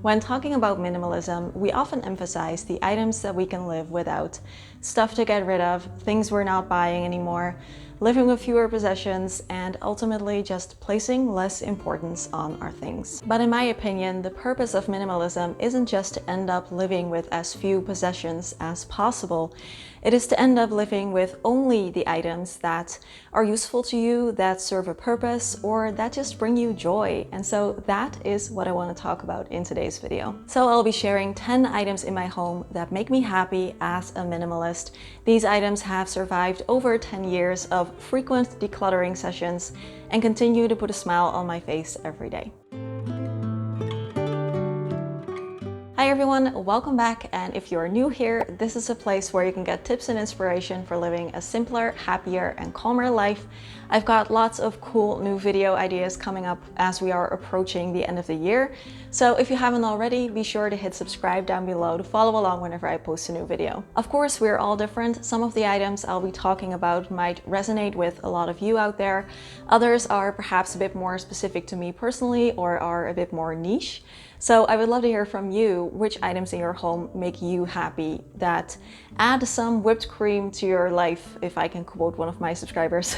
When talking about minimalism, we often emphasize the items that we can live without, stuff to get rid of, things we're not buying anymore, living with fewer possessions, and ultimately just placing less importance on our things. But in my opinion, the purpose of minimalism isn't just to end up living with as few possessions as possible. It is to end up living with only the items that are useful to you, that serve a purpose, or that just bring you joy. And so that is what I want to talk about in today's video. So I'll be sharing 10 items in my home that make me happy as a minimalist. These items have survived over 10 years of frequent decluttering sessions and continue to put a smile on my face every day. Hi everyone, welcome back, and if you're new here, this is a place where you can get tips and inspiration for living a simpler, happier, and calmer life. I've got lots of cool new video ideas coming up as we are approaching the end of the year. So if you haven't already, be sure to hit subscribe down below to follow along whenever I post a new video. Of course, we're all different. Some of the items I'll be talking about might resonate with a lot of you out there. Others are perhaps a bit more specific to me personally or are a bit more niche. So I would love to hear from you which items in your home make you happy, that add some whipped cream to your life, if I can quote one of my subscribers.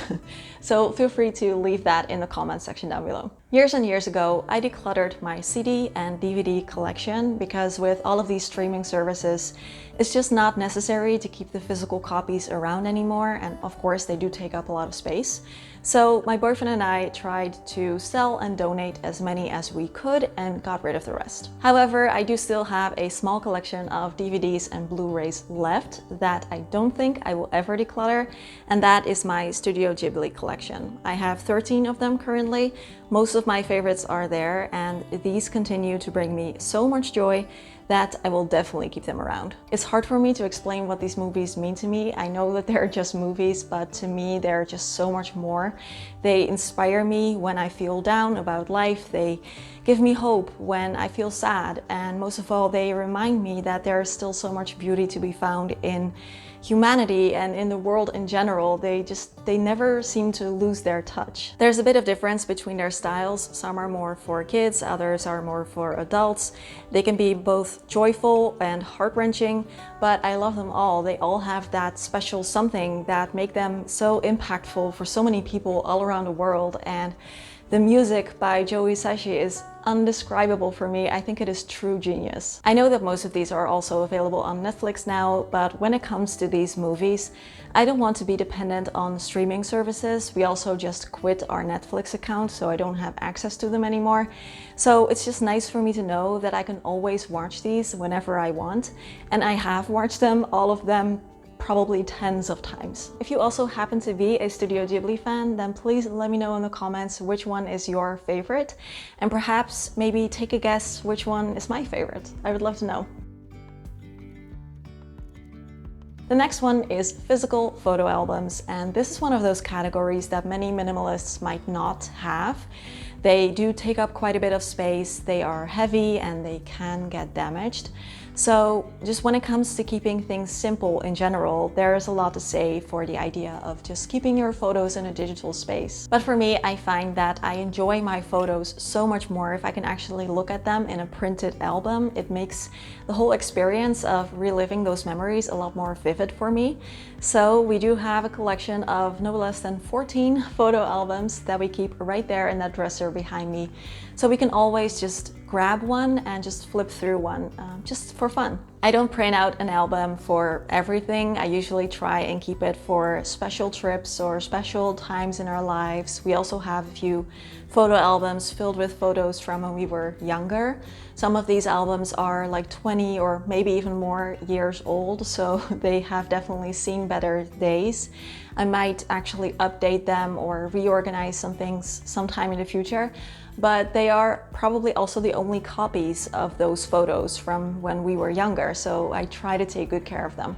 So feel free to leave that in the comments section down below. Years and years ago, I decluttered my CD and DVD collection because with all of these streaming services, it's just not necessary to keep the physical copies around anymore. And of course, they do take up a lot of space. So my boyfriend and I tried to sell and donate as many as we could and got rid of the rest. However, I do still have a small collection of DVDs and Blu-rays left that I don't think I will ever declutter, and that is my Studio Ghibli collection. I have 13 of them currently. Most of my favorites are there, and these continue to bring me so much joy that I will definitely keep them around. It's hard for me to explain what these movies mean to me. I know that they're just movies, but to me they're just so much more. They inspire me when I feel down about life. They give me hope when I feel sad. And most of all, they remind me that there is still so much beauty to be found in humanity and in the world in general. They never seem to lose their touch. There's a bit of difference between their styles. Some are more for kids, others are more for adults. They can be both joyful and heart-wrenching, but I love them all. They all have that special something that make them so impactful for so many people all around the world. And the music by Joe Hisaishi is undescribable for me. I think it is true genius. I know that most of these are also available on Netflix now, but when it comes to these movies, I don't want to be dependent on streaming services. We also just quit our Netflix account, so I don't have access to them anymore. So it's just nice for me to know that I can always watch these whenever I want. And I have watched them, all of them, probably tens of times. If you also happen to be a Studio Ghibli fan, then please let me know in the comments which one is your favorite, and perhaps maybe take a guess which one is my favorite. I would love to know. The next one is physical photo albums, and this is one of those categories that many minimalists might not have. They do take up quite a bit of space, they are heavy, and they can get damaged. So just when it comes to keeping things simple in general, there is a lot to say for the idea of just keeping your photos in a digital space. But for me, I find that I enjoy my photos so much more if I can actually look at them in a printed album. It makes the whole experience of reliving those memories a lot more vivid for me. So we do have a collection of no less than 14 photo albums that we keep right there in that dresser behind me. So we can always just grab one and just flip through one, just for fun. I don't print out an album for everything. I usually try and keep it for special trips or special times in our lives. We also have a few photo albums filled with photos from when we were younger. Some of these albums are like 20 or maybe even more years old, so they have definitely seen better days. I might actually update them or reorganize some things sometime in the future, but they are probably also the only copies of those photos from when we were younger, so I try to take good care of them.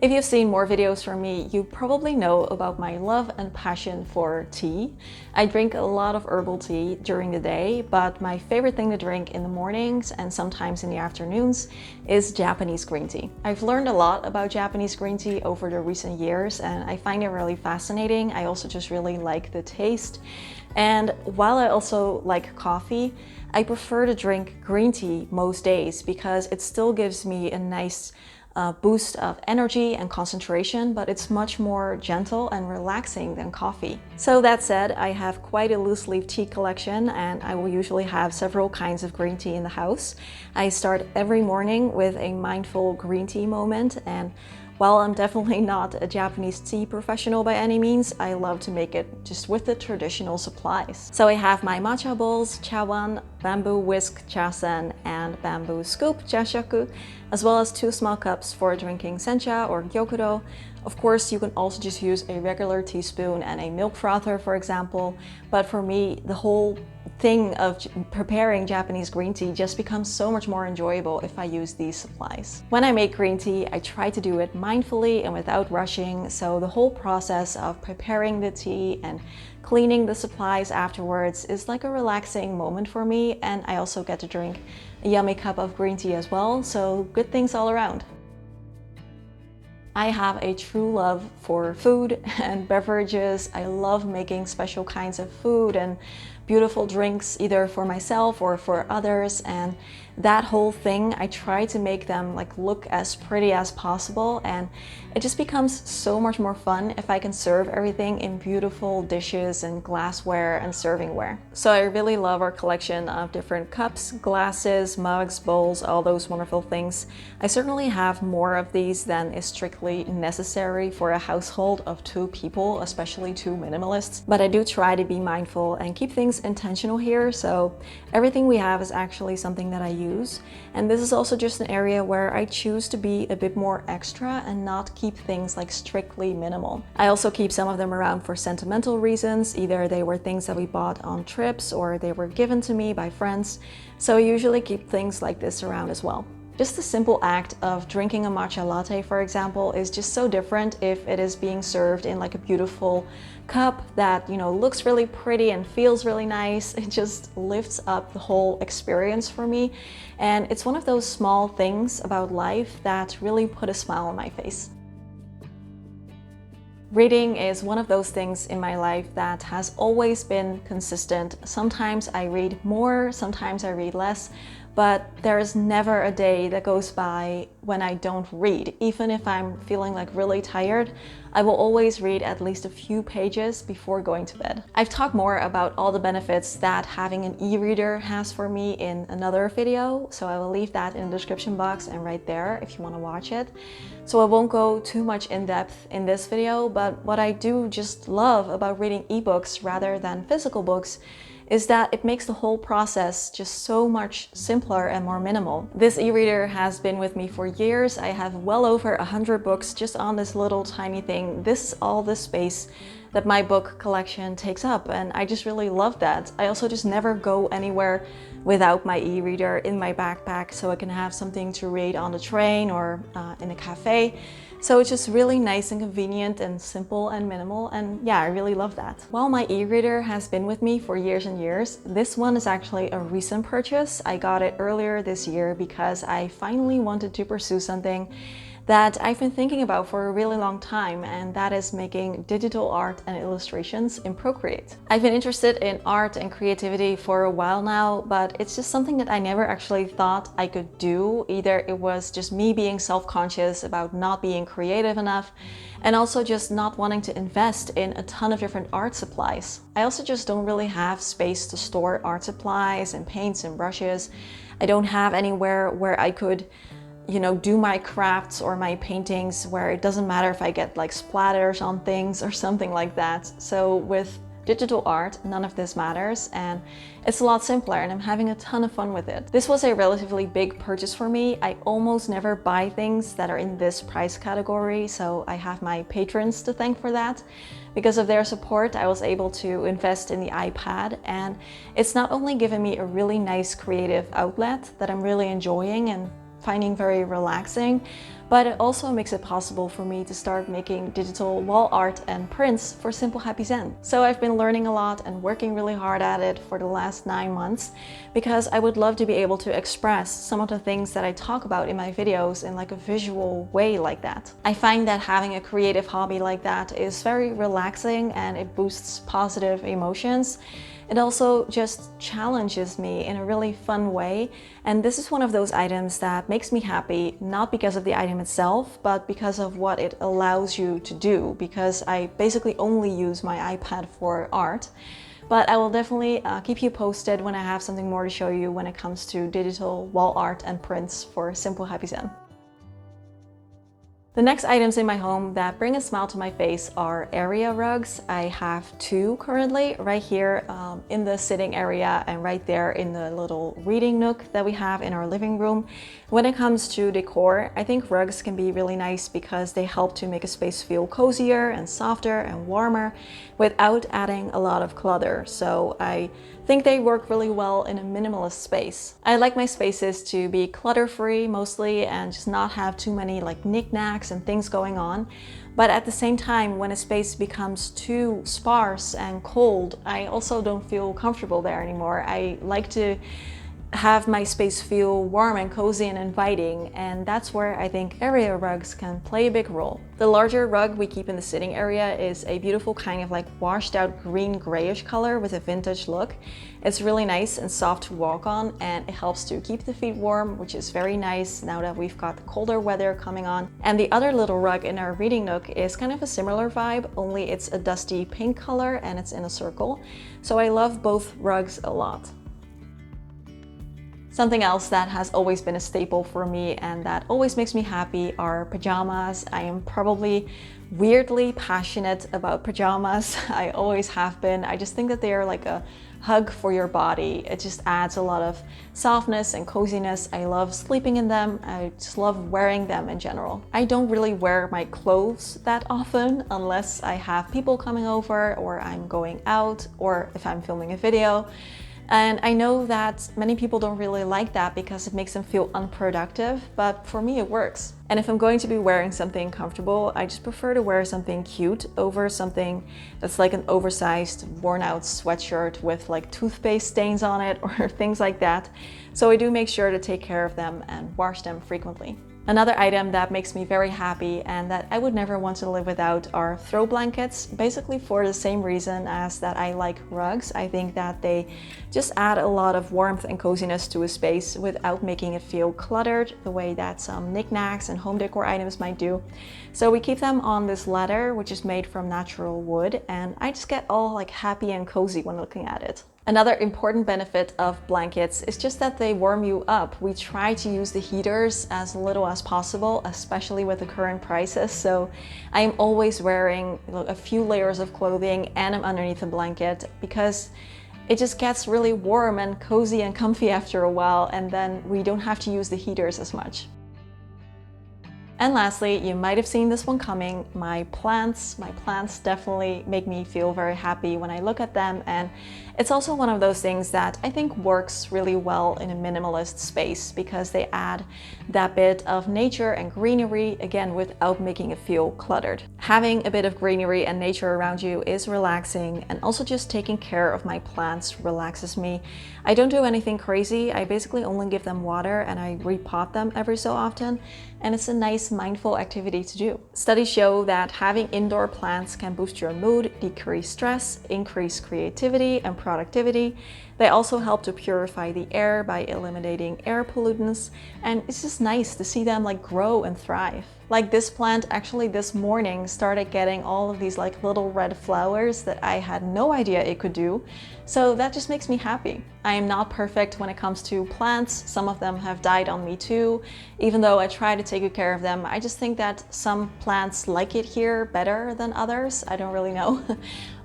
If you've seen more videos from me, you probably know about my love and passion for tea. I drink a lot of herbal tea during the day, but my favorite thing to drink in the mornings and sometimes in the afternoons is Japanese green tea. I've learned a lot about Japanese green tea over the recent years and I find it really fascinating. I also just really like the taste. And while I also like coffee, I prefer to drink green tea most days because it still gives me a nice boost of energy and concentration, but it's much more gentle and relaxing than coffee. So that said, I have quite a loose leaf tea collection and I will usually have several kinds of green tea in the house. I start every morning with a mindful green tea moment, and while I'm definitely not a Japanese tea professional by any means, I love to make it just with the traditional supplies. So I have my matcha bowls, chawan, bamboo whisk chasen, and bamboo scoop jashaku, as well as 2 small cups for drinking sencha or gyokuro. Of course, you can also just use a regular teaspoon and a milk frother, for example. But for me, the whole thing of preparing Japanese green tea just becomes so much more enjoyable if I use these supplies. When I make green tea, I try to do it mindfully and without rushing, so the whole process of preparing the tea and cleaning the supplies afterwards is like a relaxing moment for me, and I also get to drink a yummy cup of green tea as well, so good things all around. I have a true love for food and beverages. I love making special kinds of food and beautiful drinks, either for myself or for others, and that whole thing, I try to make them like look as pretty as possible, and it just becomes so much more fun if I can serve everything in beautiful dishes and glassware and servingware. So I really love our collection of different cups, glasses, mugs, bowls, all those wonderful things. I certainly have more of these than is strictly necessary for a household of 2 people, especially 2 minimalists, but I do try to be mindful and keep things intentional here, so everything we have is actually something that I use, and this is also just an area where I choose to be a bit more extra and not keep things like strictly minimal. I also keep some of them around for sentimental reasons, either they were things that we bought on trips or they were given to me by friends, so I usually keep things like this around as well. Just the simple act of drinking a matcha latte, for example, is just so different if it is being served in like a beautiful cup that, you know, looks really pretty and feels really nice. It just lifts up the whole experience for me. And it's one of those small things about life that really put a smile on my face. Reading is one of those things in my life that has always been consistent. Sometimes I read more, sometimes I read less, but there is never a day that goes by when I don't read. Even if I'm feeling like really tired, I will always read at least a few pages before going to bed. I've talked more about all the benefits that having an e-reader has for me in another video, so I will leave that in the description box and right there if you want to watch it. So I won't go too much in depth in this video, but what I do just love about reading ebooks rather than physical books is that it makes the whole process just so much simpler and more minimal. This e-reader has been with me for years. I have well over 100 books just on this little tiny thing. This is all the space that my book collection takes up, and I just really love that. I also just never go anywhere without my e-reader in my backpack, so I can have something to read on the train or in a cafe. So it's just really nice and convenient and simple and minimal, and yeah, I really love that. While my e-reader has been with me for years and years, this one is actually a recent purchase. I got it earlier this year because I finally wanted to pursue something that I've been thinking about for a really long time, and that is making digital art and illustrations in Procreate. I've been interested in art and creativity for a while now, but it's just something that I never actually thought I could do. Either it was just me being self-conscious about not being creative enough, and also just not wanting to invest in a ton of different art supplies. I also just don't really have space to store art supplies and paints and brushes. I don't have anywhere where I could, you know, do my crafts or my paintings where it doesn't matter if I get like splatters on things or something like that. So with digital art, none of this matters, and it's a lot simpler, and I'm having a ton of fun with it. This was a relatively big purchase for me. I almost never buy things that are in this price category, so I have my patrons to thank for that. Because of their support, I was able to invest in the iPad, and it's not only given me a really nice creative outlet that I'm really enjoying and finding very relaxing, but it also makes it possible for me to start making digital wall art and prints for Simple Happy Zen. So I've been learning a lot and working really hard at it for the last 9 months because I would love to be able to express some of the things that I talk about in my videos in like a visual way like that. I find that having a creative hobby like that is very relaxing and it boosts positive emotions. It also just challenges me in a really fun way, and this is one of those items that makes me happy, not because of the item itself, but because of what it allows you to do, because I basically only use my iPad for art. But I will definitely keep you posted when I have something more to show you when it comes to digital wall art and prints for Simple Happy Zen. The next items in my home that bring a smile to my face are area rugs. I have 2 currently, right here in the sitting area and right there in the little reading nook that we have in our living room. When it comes to decor, I think rugs can be really nice because they help to make a space feel cozier and softer and warmer without adding a lot of clutter. So I think they work really well in a minimalist space. I like my spaces to be clutter-free mostly and just not have too many like knickknacks and things going on. But at the same time, when a space becomes too sparse and cold, I also don't feel comfortable there anymore. I like to have my space feel warm and cozy and inviting, and that's where I think area rugs can play a big role. The larger rug we keep in the sitting area is a beautiful kind of like washed out green grayish color with a vintage look. It's really nice and soft to walk on, and it helps to keep the feet warm, which is very nice now that we've got the colder weather coming on. And the other little rug in our reading nook is kind of a similar vibe, only it's a dusty pink color and it's in a circle. So I love both rugs a lot. Something else that has always been a staple for me and that always makes me happy are pajamas. I am probably weirdly passionate about pajamas. I always have been. I just think that they are like a hug for your body. It just adds a lot of softness and coziness. I love sleeping in them. I just love wearing them in general. I don't really wear my clothes that often unless I have people coming over or I'm going out or if I'm filming a video. And I know that many people don't really like that because it makes them feel unproductive, but for me it works. And if I'm going to be wearing something comfortable, I just prefer to wear something cute over something that's like an oversized, worn out sweatshirt with like toothpaste stains on it or things like that. So I do make sure to take care of them and wash them frequently. Another item that makes me very happy and that I would never want to live without are throw blankets, basically for the same reason as that I like rugs. I think that they just add a lot of warmth and coziness to a space without making it feel cluttered the way that some knickknacks and home decor items might do. So we keep them on this ladder, which is made from natural wood, and I just get all like happy and cozy when looking at it. Another important benefit of blankets is just that they warm you up. We try to use the heaters as little as possible, especially with the current prices. So I'm always wearing a few layers of clothing and I'm underneath a blanket because it just gets really warm and cozy and comfy after a while, and then we don't have to use the heaters as much. And lastly, you might have seen this one coming, my plants. My plants definitely make me feel very happy when I look at them, and it's also one of those things that I think works really well in a minimalist space because they add that bit of nature and greenery, again, without making it feel cluttered. Having a bit of greenery and nature around you is relaxing, and also just taking care of my plants relaxes me. I don't do anything crazy. I basically only give them water and I repot them every so often, and it's a nice mindful activity to do. Studies show that having indoor plants can boost your mood, decrease stress, increase creativity and productivity. They also help to purify the air by eliminating air pollutants, and it's just nice to see them like grow and thrive. Like this plant actually this morning started getting all of these like little red flowers that I had no idea it could do. So that just makes me happy. I am not perfect when it comes to plants. Some of them have died on me too. Even though I try to take good care of them, I just think that some plants like it here better than others. I don't really know.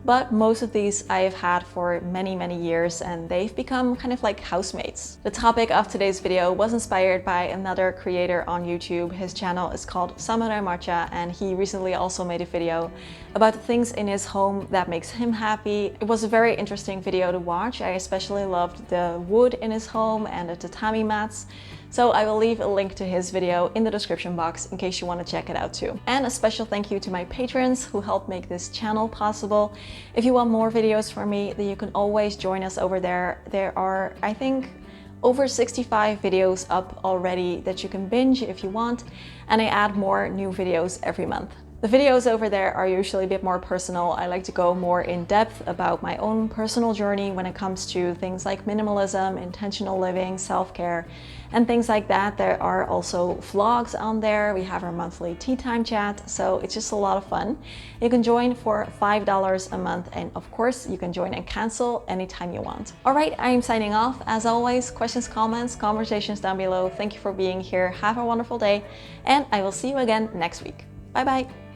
But most of these I have had for many, many years, and they've become kind of like housemates. The topic of today's video was inspired by another creator on YouTube. His channel is called Samurai Matcha, and he recently also made a video about the things in his home that makes him happy. It was a very interesting video to watch. I especially loved the wood in his home and the tatami mats. So I will leave a link to his video in the description box in case you want to check it out too. And a special thank you to my patrons who help make this channel possible. If you want more videos from me, then you can always join us over there. There are, I think, over 65 videos up already that you can binge if you want, and I add more new videos every month. The videos over there are usually a bit more personal. I like to go more in depth about my own personal journey when it comes to things like minimalism, intentional living, self-care, and things like that. There are also vlogs on there. We have our monthly tea time chat, so it's just a lot of fun. You can join for $5 a month, and of course you can join and cancel anytime you want. All right, I am signing off. As always, questions, comments, conversations down below. Thank you for being here. Have a wonderful day, and I will see you again next week. Bye bye.